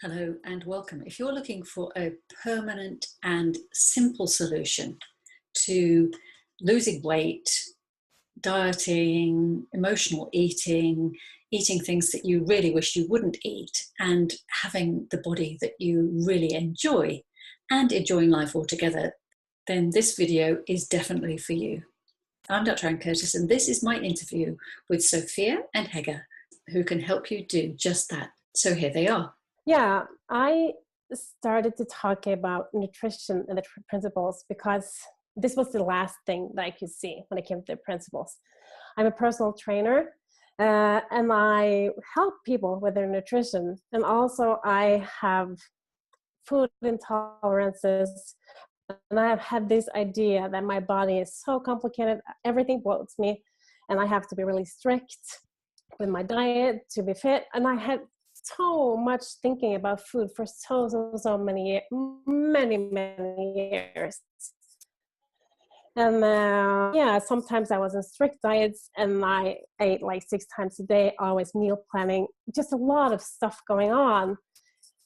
Hello and welcome. If you're looking for a permanent and simple solution to losing weight, dieting, emotional eating, eating things that you really wish you wouldn't eat, and having the body that you really enjoy and enjoying life altogether, then this video is definitely for you. I'm Dr. Anne Curtis, and this is my interview with Sophia and Hege, who can help you do just that. So here they are. Yeah, I started to talk about nutrition and the principles because this was the last thing that I could see when it came to the principles. I'm a personal trainer and I help people with their nutrition. And also I have food intolerances, and I have had this idea that my body is so complicated, everything bloats me, and I have to be really strict with my diet to be fit. And I had so much thinking about food for so many years. And yeah, sometimes I was in strict diets and I ate like 6 times a day, always meal planning, just a lot of stuff going on.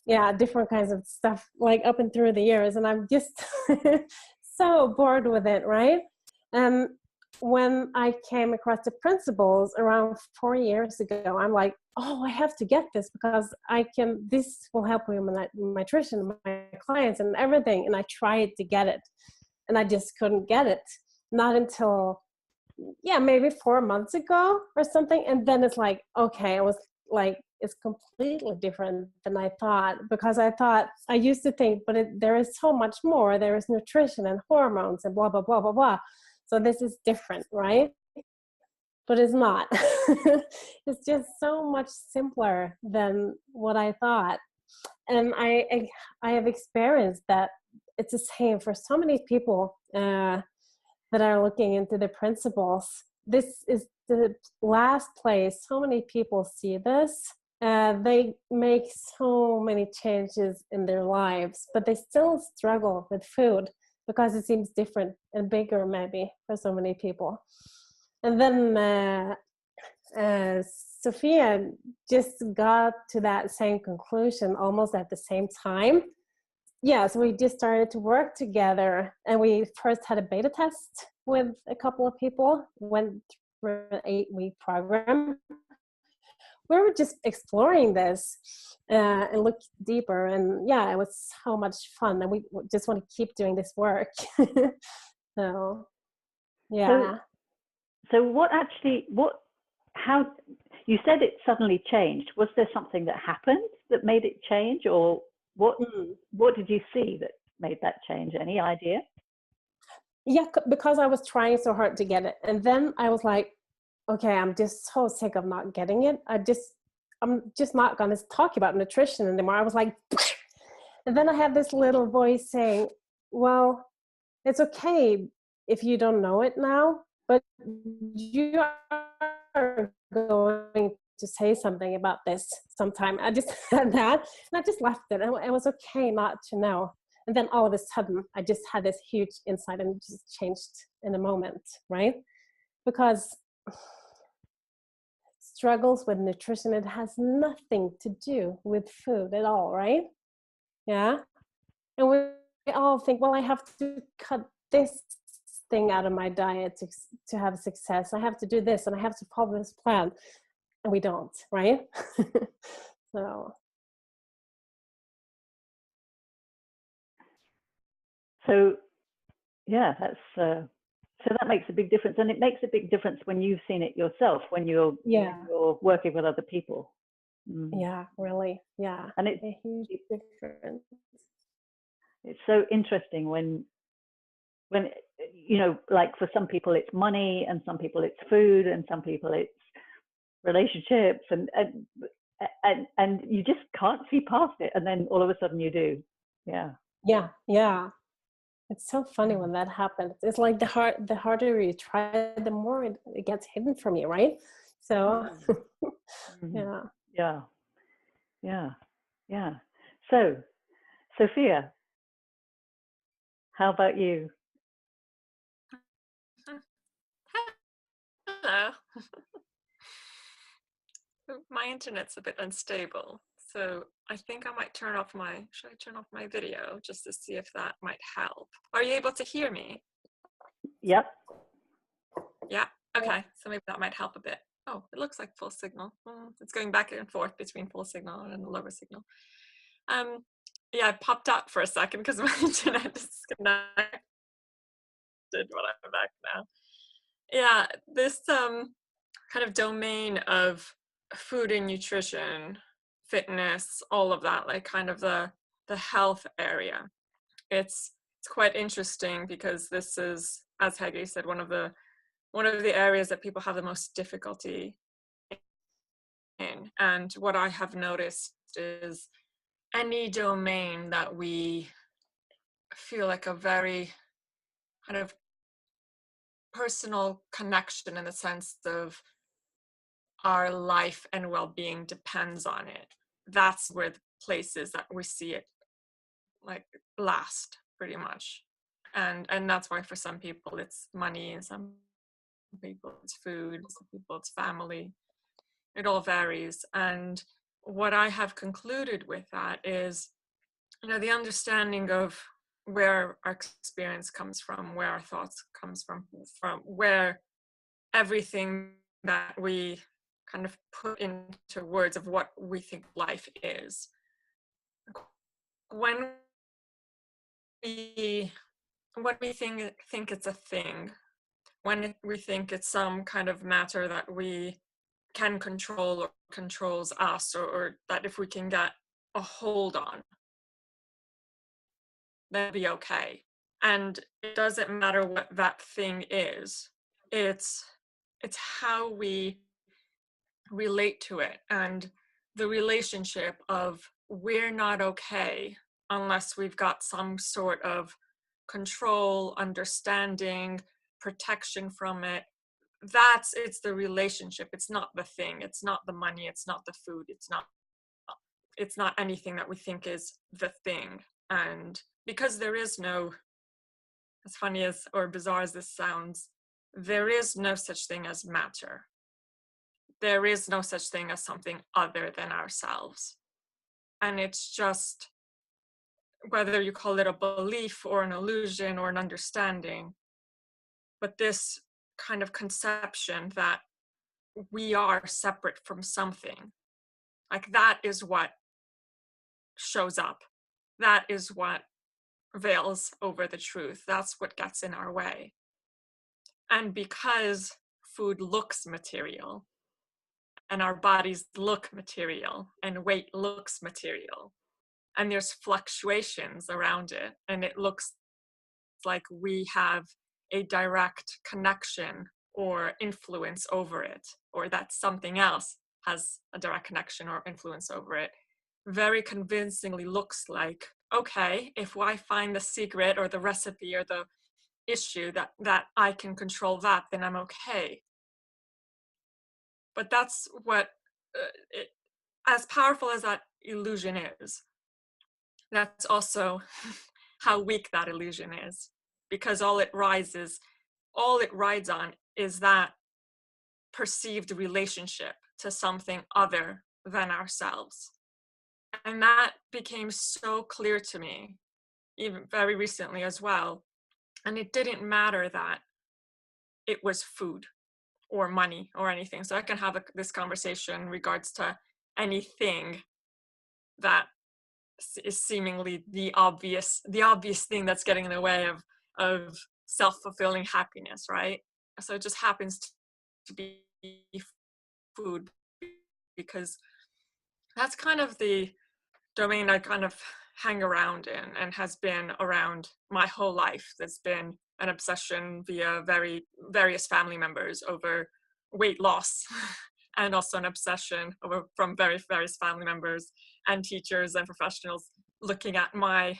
Yeah, different kinds of stuff like up and through the years, and I'm just so bored with it, right? When I came across the principles around 4 years ago, I'm like, oh, I have to get this because this will help me with my nutrition, my clients and everything. And I tried to get it and I just couldn't get it. Not until, yeah, maybe 4 months ago or something. And then it's like, okay, I was like, it's completely different than I thought, because I used to think, but there is so much more. There is nutrition and hormones and blah, blah, blah, blah, blah. So this is different, right? But it's not. It's just so much simpler than what I thought. And I have experienced that it's the same for so many people that are looking into the principles. This is the last place so many people see this. They make so many changes in their lives, but they still struggle with food because it seems different and bigger maybe for so many people. And then Sophia just got to that same conclusion almost at the same time. Yeah, so we just started to work together, and we first had a beta test with a couple of people, went through an 8-week program. We were just exploring this and look deeper, and yeah, it was so much fun, and we just want to keep doing this work. So yeah. So how, you said it suddenly changed. Was there something that happened that made it change, or what did you see that made that change? Any idea? Yeah, because I was trying so hard to get it, and then I was like, okay, I'm just so sick of not getting it. I'm just not going to talk about nutrition anymore. I was like, and then I had this little voice saying, well, it's okay if you don't know it now, but you are going to say something about this sometime. I just said that, and I just left it. And it was okay not to know. And then all of a sudden, I just had this huge insight, and it just changed in a moment, right? Because struggles with nutrition, it has nothing to do with food at all, right? Yeah. And we all think, well, I have to cut this thing out of my diet to have success. I have to do this and I have to follow this plan. And we don't, right? So yeah, so that makes a big difference, and it makes a big difference when you've seen it yourself, when you're working with other people. Yeah, really. Yeah. And it's a huge difference. It's so interesting when like for some people it's money, and some people it's food, and some people it's relationships, and you just can't see past it, and then all of a sudden you do. Yeah. It's so funny when that happens. It's like the harder you try, the more it gets hidden from you, right? So yeah. So Sophia, how about you? Hello. My internet's a bit unstable, So I think I might should I turn off my video just to see if that might help? Are you able to hear me? Yep. Yeah, okay, so maybe that might help a bit. Oh, it looks like full signal. It's going back and forth between full signal and lower signal. Yeah, I popped out for a second because my internet disconnected, but I'm back now. Yeah, this kind of domain of food and nutrition, fitness, all of that, like kind of the health area. It's quite interesting because this is, as Hege said, one of the areas that people have the most difficulty in. And what I have noticed is any domain that we feel like a very kind of personal connection in the sense of our life and well-being depends on it, that's where the places that we see it like last pretty much. And that's why for some people it's money, and some people it's food, some people it's family. It all varies. And what I have concluded with that is, the understanding of where our experience comes from, where our thoughts comes from where everything that we kind of put into words of what we think life is. When we think it's a thing, when we think it's some kind of matter that we can control or controls us, or that if we can get a hold on, that'd be okay. And it doesn't matter what that thing is. It's how we relate to it, and the relationship of we're not okay unless we've got some sort of control, understanding, protection from it. It's the relationship. It's not the thing. It's not the money. It's not the food. It's not anything that we think is the thing. And because there is no, as funny as or bizarre as this sounds, there is no such thing as matter. There is no such thing as something other than ourselves. And it's just, whether you call it a belief or an illusion or an understanding, but this kind of conception that we are separate from something, like that is what shows up. That is what veils over the truth. That's what gets in our way. And because food looks material, and our bodies look material, and weight looks material, and there's fluctuations around it, and it looks like we have a direct connection or influence over it, or that something else has a direct connection or influence over it, very convincingly looks like, okay, if I find the secret or the recipe or the issue that I can control that, then I'm okay. But that's what, as powerful as that illusion is, that's also how weak that illusion is, because all it rides on is that perceived relationship to something other than ourselves. And that became so clear to me, even very recently as well. And it didn't matter that it was food or money or anything. So I can have this conversation in regards to anything that is seemingly the obvious thing that's getting in the way of self-fulfilling happiness, right? So it just happens to be food, because that's kind of the domain I kind of hang around in, and has been around my whole life. There's been an obsession via various family members over weight loss and also an obsession from various family members and teachers and professionals looking at my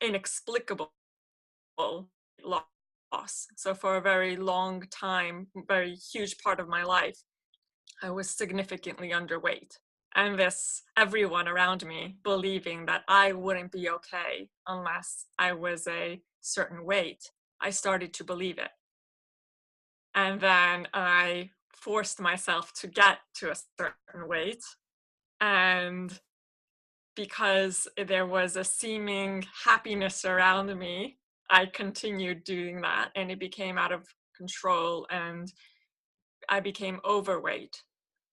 inexplicable loss. So for a very long time, very huge part of my life, I was significantly underweight. And everyone around me believing that I wouldn't be okay unless I was a certain weight, I started to believe it. And then I forced myself to get to a certain weight. And because there was a seeming happiness around me, I continued doing that, and it became out of control, and I became overweight.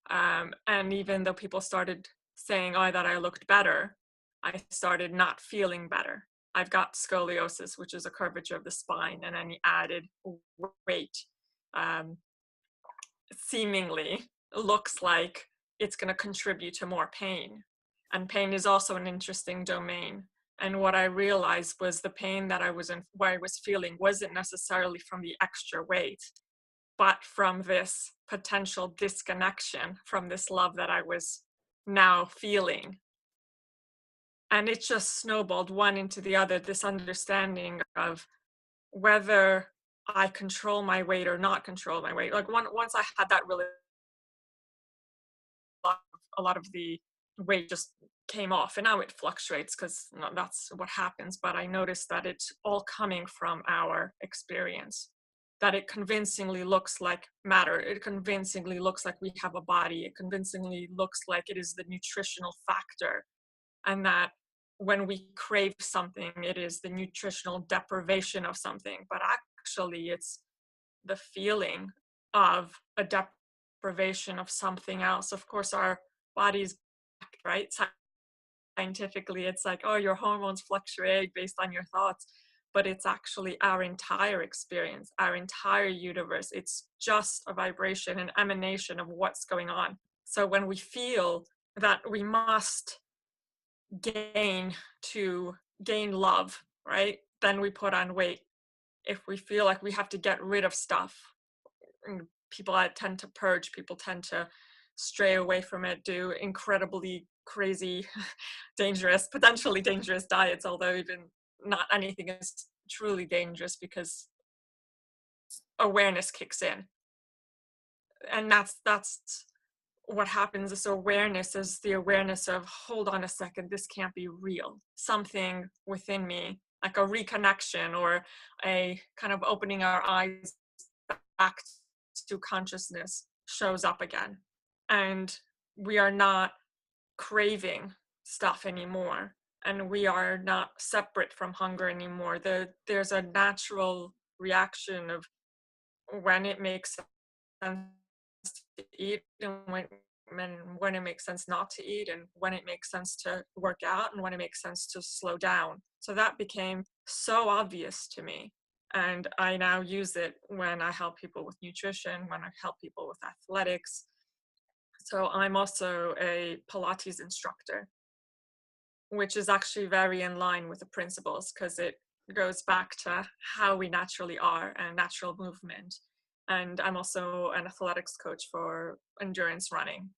And even though people started saying, oh, that I looked better, I started not feeling better. I've got scoliosis, which is a curvature of the spine, and any added weight seemingly looks like it's going to contribute to more pain. And pain is also an interesting domain. And what I realized was the pain that I was in, what I was feeling, wasn't necessarily from the extra weight, but from this potential disconnection from this love that I was now feeling. And it just snowballed one into the other, this understanding of whether I control my weight or not control my weight. Like once I had that, really a lot of the weight just came off, and now it fluctuates because that's what happens. But I noticed that it's all coming from our experience, that it convincingly looks like matter. It convincingly looks like we have a body. It convincingly looks like it is the nutritional factor. And that when we crave something, it is the nutritional deprivation of something. But actually, it's the feeling of a deprivation of something else. Of course, our bodies, right? Scientifically, it's like, oh, your hormones fluctuate based on your thoughts. But it's actually our entire experience, our entire universe. It's just a vibration, an emanation of what's going on. So when we feel that we must gain to gain love, right? Then we put on weight. If we feel like we have to get rid of stuff, people tend to purge, people tend to stray away from it, do incredibly crazy, dangerous, potentially dangerous diets, although even not anything is truly dangerous because awareness kicks in. And that's what happens. This awareness is the awareness of, hold on a second, this can't be real. Something within me, like a reconnection or a kind of opening our eyes back to consciousness, shows up again. And we are not craving stuff anymore. And we are not separate from hunger anymore. There's a natural reaction of when it makes sense to eat, and when it makes sense not to eat, and when it makes sense to work out, and when it makes sense to slow down. So that became so obvious to me. And I now use it when I help people with nutrition, when I help people with athletics. So I'm also a Pilates instructor, which is actually very in line with the principles, because it goes back to how we naturally are and natural movement. And I'm also an athletics coach for endurance running.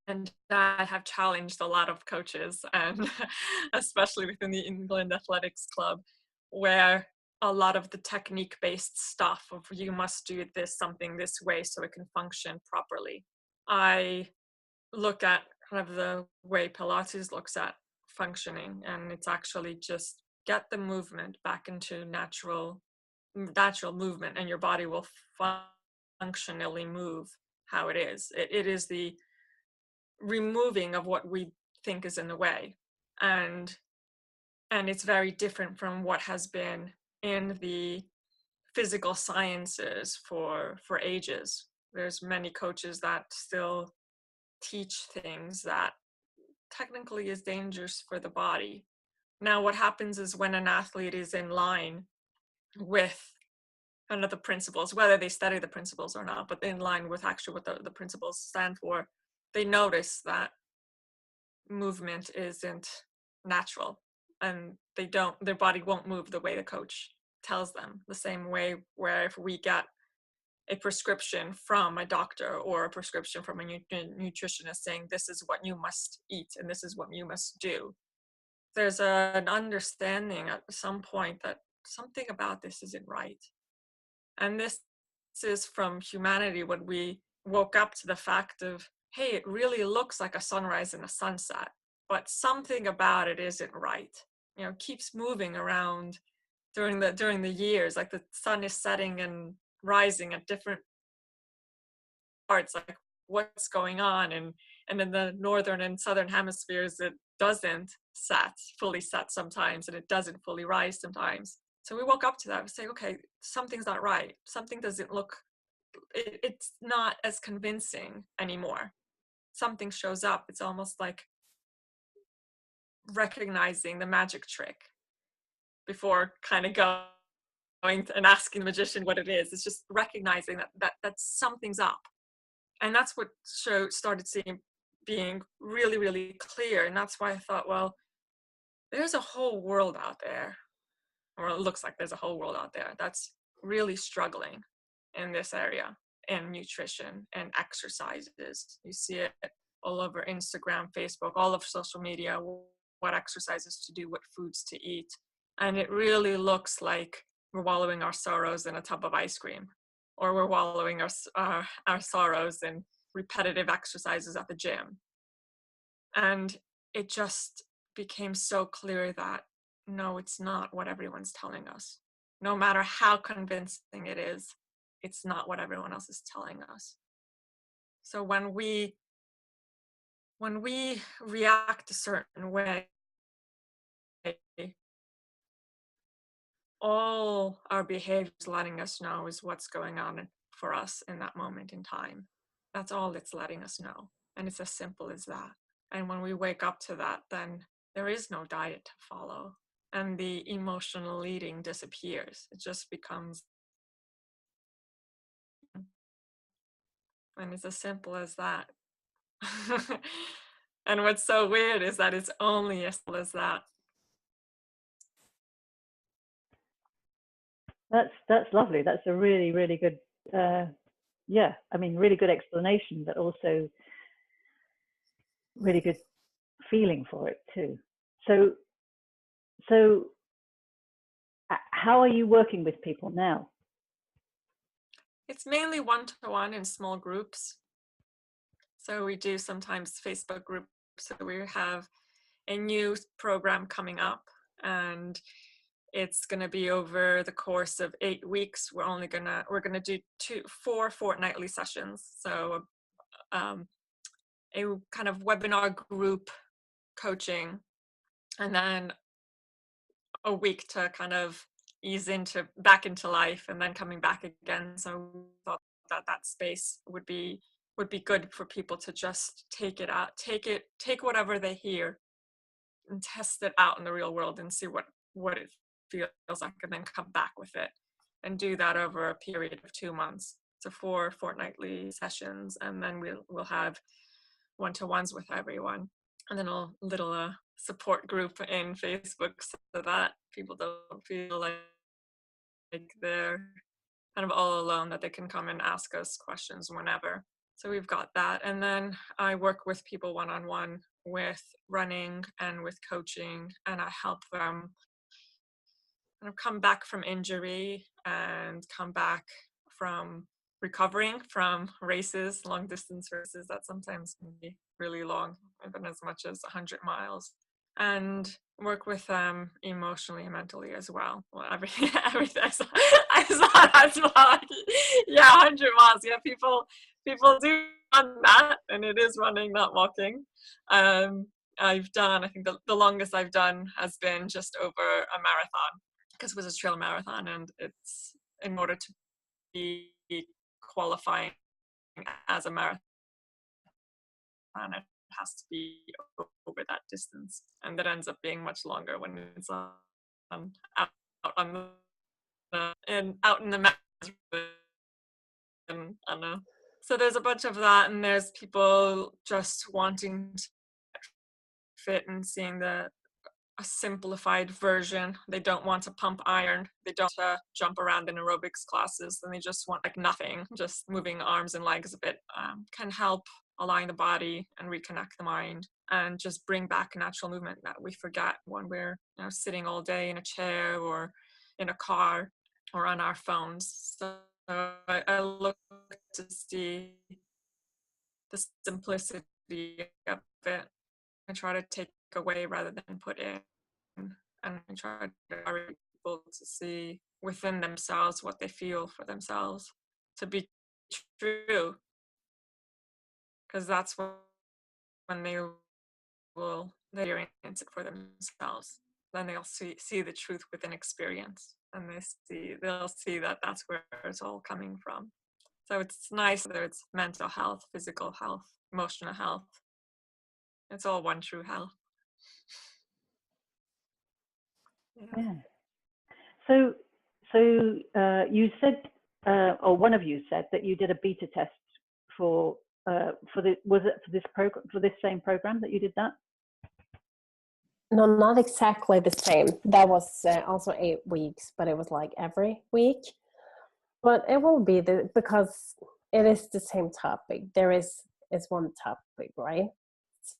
And I have challenged a lot of coaches, and especially within the England Athletics Club, where a lot of the technique-based stuff of you must do something this way so it can function properly. I look at kind of the way Pilates looks at functioning, and it's actually just get the movement back into natural movement, and your body will functionally move how it is. It is the removing of what we think is in the way, and it's very different from what has been in the physical sciences for ages. There's many coaches that still teach things that technically is dangerous for the body. Now, what happens is when an athlete is in line with kind of the principles, whether they study the principles or not, but in line with actually what the principles stand for, they notice that movement isn't natural, and their body won't move the way the coach tells them. The same way where if we get a prescription from a doctor or a prescription from a nutritionist saying this is what you must eat and this is what you must do, there's an understanding at some point that something about this isn't right. And this is from humanity, when we woke up to the fact of, hey, it really looks like a sunrise and a sunset, but something about it isn't right. You know, it keeps moving around during the years, like the sun is setting and rising at different parts, like what's going on. And And in the northern and southern hemispheres, it doesn't fully set sometimes, and it doesn't fully rise sometimes. So we woke up to that. We say, okay, something's not right. Something doesn't look, it's not as convincing anymore. Something shows up. It's almost like recognizing the magic trick before kind of going and asking the magician what it is. It's just recognizing that something's up. And that's what started being really, really clear. And that's why I thought, well, there's a whole world out there, or it looks like there's a whole world out there that's really struggling in this area, in nutrition and exercises. You see it all over Instagram, Facebook, all of social media, what exercises to do, what foods to eat. And it really looks like we're wallowing our sorrows in a tub of ice cream, or we're wallowing our sorrows in repetitive exercises at the gym. And it just became so clear that no, it's not what everyone's telling us. No matter how convincing it is, it's not what everyone else is telling us. So when we react a certain way, all our behavior is letting us know is what's going on for us in that moment in time. That's all it's letting us know. And it's as simple as that. And when we wake up to that, then there is no diet to follow. And the emotional eating disappears. It just becomes, and it's as simple as that. And what's so weird is that it's only as simple as that. That's lovely. That's a really, really good, really good explanation, but also really good feeling for it too. So how are you working with people now? It's mainly one-to-one in small groups. So we do sometimes Facebook groups. So we have a new program coming up, and it's going to be over the course of 8 weeks. We're going to do 4 fortnightly sessions. So a kind of webinar group coaching, and then a week to kind of ease back into life, and then coming back again. So we thought that space would be good for people to just take it out, take whatever they hear and test it out in the real world and see what it feels like, and then come back with it, and do that over a period of 2 months. So 4 fortnightly sessions, and then we'll have one-to-ones with everyone, and then a little support group in Facebook, so that people don't feel like they're kind of all alone, that they can come and ask us questions whenever. So we've got that. And then I work with people one-on-one with running and with coaching, and I help them kind of come back from injury and come back from recovering from races, long distance races that sometimes can be really long, even as much as 100 miles, and work with them emotionally and mentally as well. Well, everything I saw that as well. Yeah, 100 miles. Yeah, people do run that, and it is running, not walking. I've done, I think the longest I've done has been just over a marathon, because it was a trail marathon, and it's, in order to be qualifying as a marathon, it has to be over that distance, and that ends up being much longer when it's out in the mountains. And I don't know. So there's a bunch of that, and there's people just wanting to fit and seeing a simplified version. They don't want to pump iron. They don't want to jump around in aerobics classes, and they just want like nothing, just moving arms and legs a bit. Can help align the body and reconnect the mind, and just bring back natural movement that we forget when we're sitting all day in a chair or in a car or on our phones. So I look to see the simplicity of it and try to take away rather than put in, and try to encourage people to see within themselves what they feel for themselves to be true, because that's what when they will experience it for themselves. Then they'll see the truth within experience, and they'll see that that's where it's all coming from. So it's nice, whether it's mental health, physical health, emotional health. It's all one true health. Yeah. So you said, or one of you said that you did a beta test was it for this program, for this same program that you did that? No, not exactly the same. That was also 8 weeks, but it was like every week. But it will be because it is the same topic. There is one topic, right?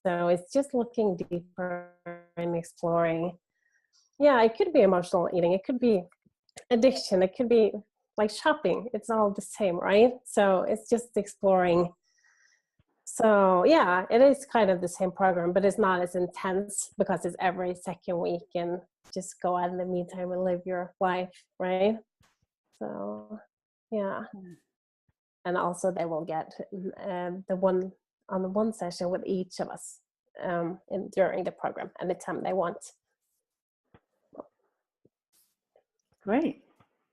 So it's just looking deeper and exploring. Yeah, it could be emotional eating. It could be addiction. It could be like shopping. It's all the same, right? So it's just exploring. So yeah, it is kind of the same program, but it's not as intense because it's every second week and just go out in the meantime and live your life, right? So yeah. And also they will get the one session with each of us during the program anytime they want. Great.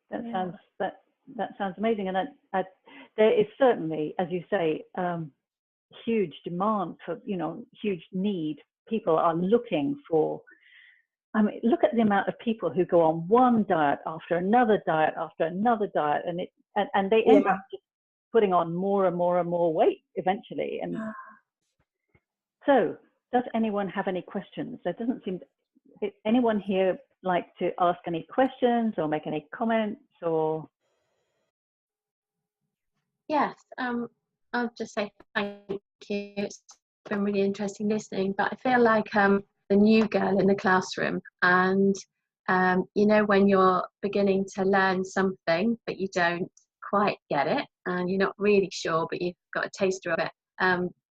That sounds amazing. And there is certainly, as you say, huge demand for, huge need. People are looking for, I mean, look at the amount of people who go on one diet after another diet after another diet, and they end up just putting on more and more and more weight eventually. And so, does anyone have any questions? There doesn't seem anyone here like to ask any questions or make any comments or? Yes, I'll just say thank you. It's been really interesting listening, but I feel like the new girl in the classroom, and when you're beginning to learn something but you don't quite get it and you're not really sure but you've got a taster of it.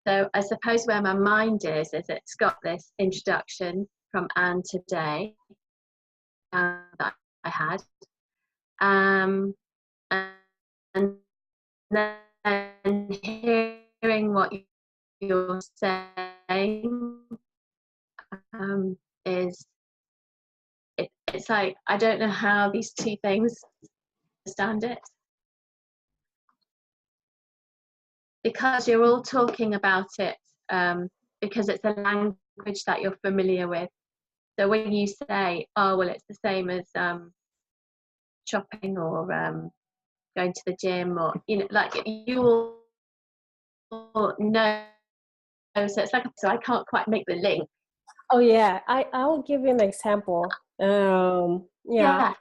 So I suppose where my mind is it's got this introduction from Anne today that I had, and then hearing what you're saying it's like I don't know how these two things understand it, because you're all talking about it because it's a language that you're familiar with. So when you say, oh well, it's the same as shopping or going to the gym, or like you all know, so it's like, so I can't quite make the link. Oh yeah, I'll give you an example. Yeah.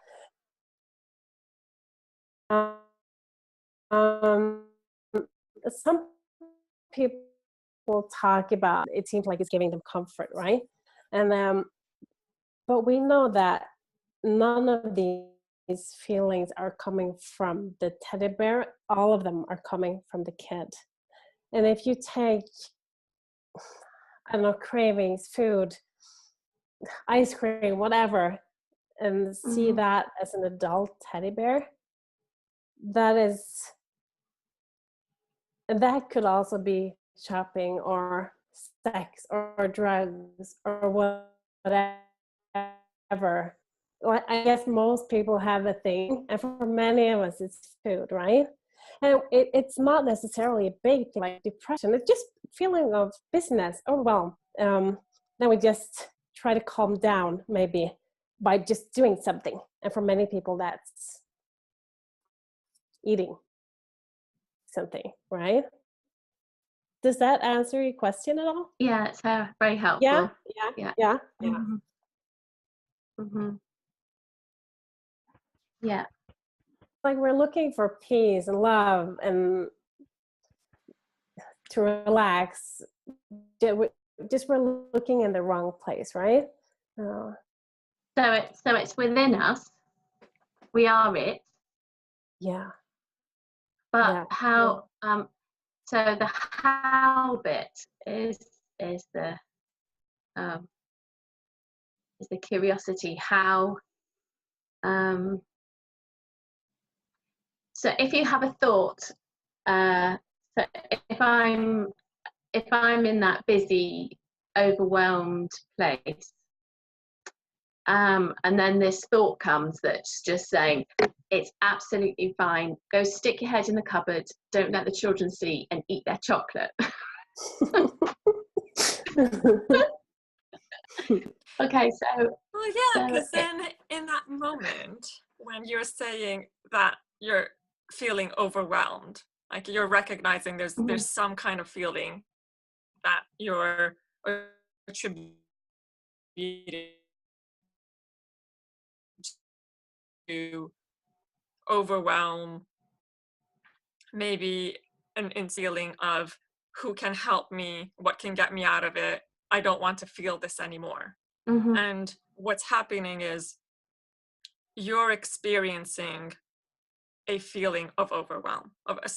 Some people talk about it seems like it's giving them comfort, right? And but we know that none of these feelings are coming from the teddy bear. All of them are coming from the kid. And if you take, I don't know, cravings, food, ice cream, whatever, and see that as an adult teddy bear, that could also be shopping or sex or drugs or whatever. Well, I guess most people have a thing, and for many of us it's food, right? And it's not necessarily a big thing like depression. It's just feeling of busyness, overwhelm. Then we just try to calm down maybe by just doing something. And for many people that's eating something, right? Does that answer your question at all? Yeah, it's very helpful. Yeah. Yeah. Like we're looking for peace and love and to relax. Just we're looking in the wrong place, right? So it's within us. We are it. Yeah. But how? So the how bit is the curiosity. How? So if you have a thought, so if I'm if I'm in that busy, overwhelmed place, and then this thought comes that's just saying, it's absolutely fine, go stick your head in the cupboard, don't let the children see, and eat their chocolate. Okay, so well, yeah, because then in that moment when you're saying that you're feeling overwhelmed, like you're recognizing there's some kind of feeling that you're attributing to overwhelm, maybe an feeling of who can help me, what can get me out of it, I don't want to feel this anymore. And what's happening is you're experiencing a feeling of overwhelm, of a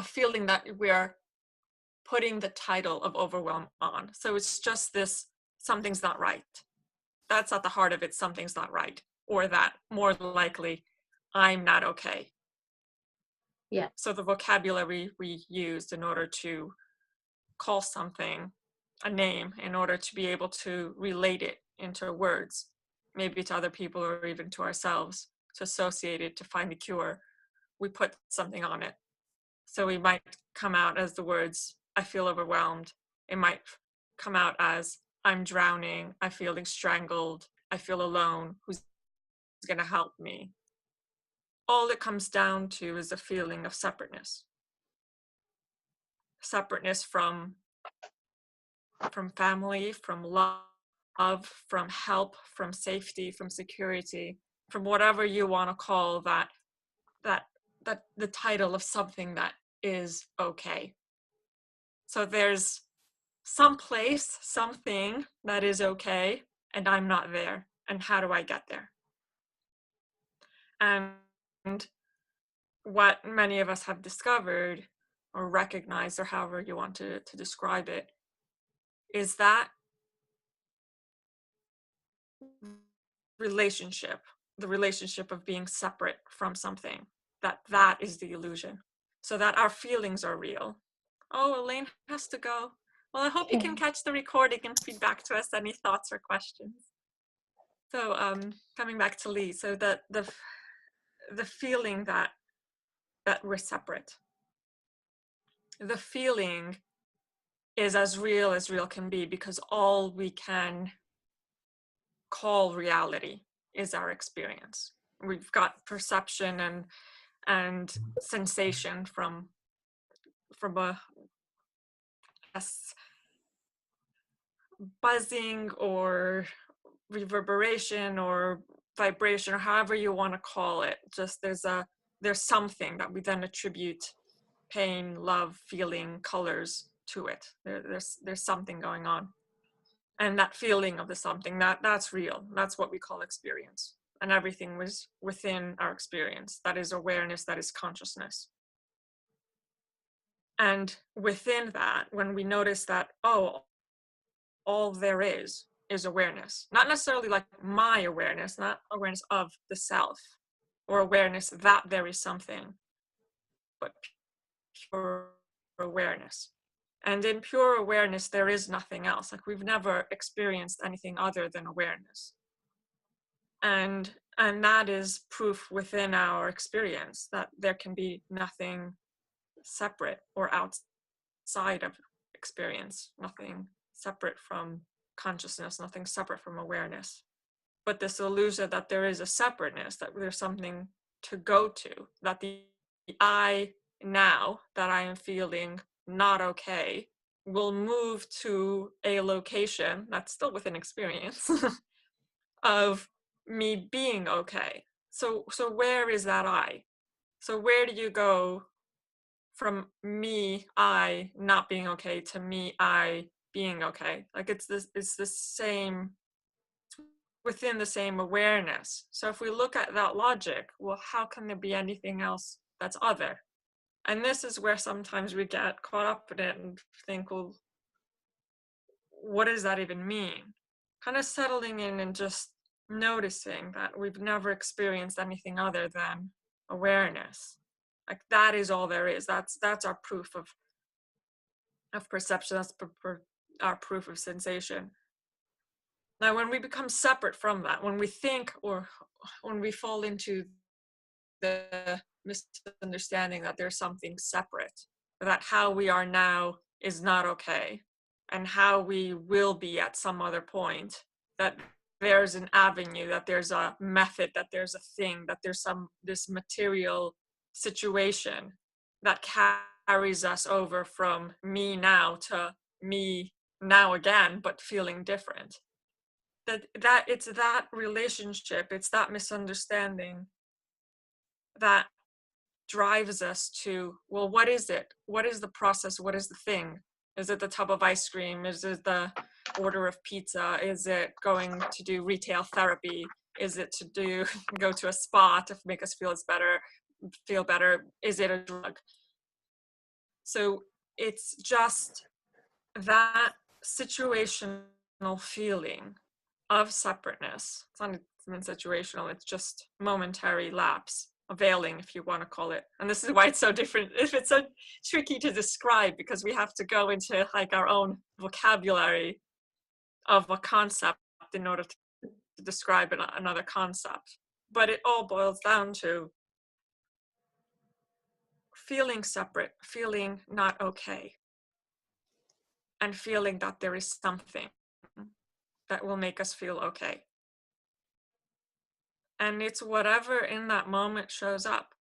feeling that we're putting the title of overwhelm on. So it's just this, something's not right. That's at the heart of it, something's not right. Or that, more likely, I'm not okay. Yeah. So the vocabulary we used in order to call something a name, in order to be able to relate it into words, maybe to other people or even to ourselves, to associate it, to find the cure, we put something on it. So we might come out as the words, I feel overwhelmed. It might come out as, I'm drowning, I'm feeling strangled, I feel alone, who's going to help me? All it comes down to is a feeling of separateness. Separateness from family, from love, from help, from safety, from security, from whatever you want to call that the title of something that is okay. So there's some place, something that is okay, and I'm not there. And how do I get there? And what many of us have discovered or recognized, or however you want to describe it, is that relationship, the relationship of being separate from something, that is the illusion. So that our feelings are real. Oh, Elaine has to go. Well, I hope you can catch the recording and feed back to us any thoughts or questions. So coming back to Lee, so that the feeling that we're separate, the feeling is as real can be, because all we can call reality is our experience. We've got perception and sensation from a buzzing or reverberation or vibration, or however you want to call it. Just there's something that we then attribute pain, love, feeling, colors to it. There's something going on, and that feeling of the something, that's real. That's what we call experience, and everything was within our experience. That is awareness, that is consciousness. And within that, when we notice that, oh, all there is awareness, not necessarily like my awareness, not awareness of the self, or awareness that there is something, but pure awareness. And in pure awareness, there is nothing else. Like, we've never experienced anything other than awareness. And that is proof within our experience that there can be nothing separate or outside of experience, nothing separate from consciousness, nothing separate from awareness. But this illusion that there is a separateness, that there's something to go to, that the I now that I am feeling not okay will move to a location that's still within experience of me being okay. So where is that I? So where do you go from me, I not being okay, to me, I being okay? Like, it's the same, within the same awareness. So if we look at that logic, well, how can there be anything else that's other? And this is where sometimes we get caught up in it and think, well, what does that even mean? Kind of settling in and just noticing that we've never experienced anything other than awareness. Like, that is all there is. That's our proof of of perception. That's our proof of sensation. Now, when we become separate from that, when we think, or when we fall into the misunderstanding that there's something separate, that how we are now is not okay, and how we will be at some other point, that there's an avenue, that there's a method, that there's a thing, that there's this material situation that carries us over from me now to me now again, but feeling different. That it's that relationship, it's that misunderstanding that drives us to, well, what is it? What is the process? What is the thing? Is it the tub of ice cream? Is it the order of pizza? Is it going to do retail therapy? Is it to go to a spa to make us feel better? Is it a drug? So it's just that situational feeling of separateness. It's not even situational, it's just momentary lapse, a veiling, if you want to call it. And this is why it's so different, if it's so tricky to describe, because we have to go into like our own vocabulary of a concept in order to describe another concept. But it all boils down to feeling separate, feeling not okay, and feeling that there is something that will make us feel okay. And it's whatever in that moment shows up.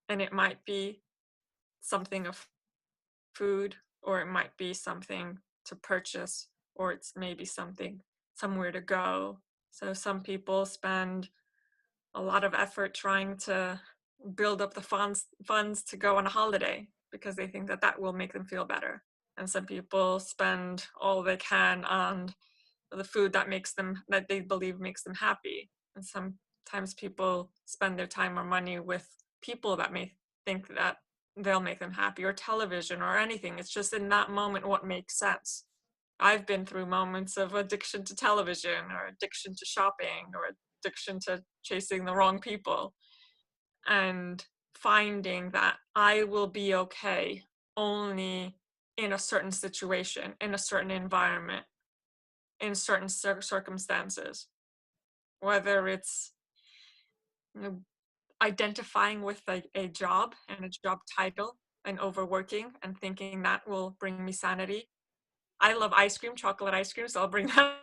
And it might be something of food, or it might be something to purchase, or it's maybe somewhere to go. So some people spend a lot of effort trying to build up the funds to go on a holiday, because they think that will make them feel better. And some people spend all they can on the food that they believe makes them happy. And sometimes people spend their time or money with people that may think that they'll make them happy, or television, or anything. It's just in that moment what makes sense. I've been through moments of addiction to television, or addiction to shopping, or addiction to chasing the wrong people, and finding that I will be okay only in a certain situation, in a certain environment, in certain circumstances. Whether it's identifying with a job and a job title, and overworking and thinking that will bring me sanity. I love ice cream, chocolate ice cream, so I'll bring that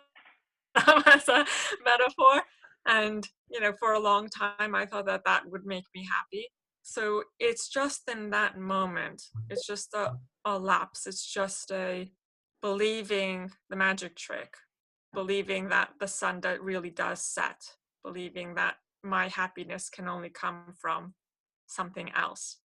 up as a metaphor. And for a long time I thought that would make me happy. So it's just in that moment, it's just a lapse. It's just a believing the magic trick, believing that the sun really does set, believing that my happiness can only come from something else.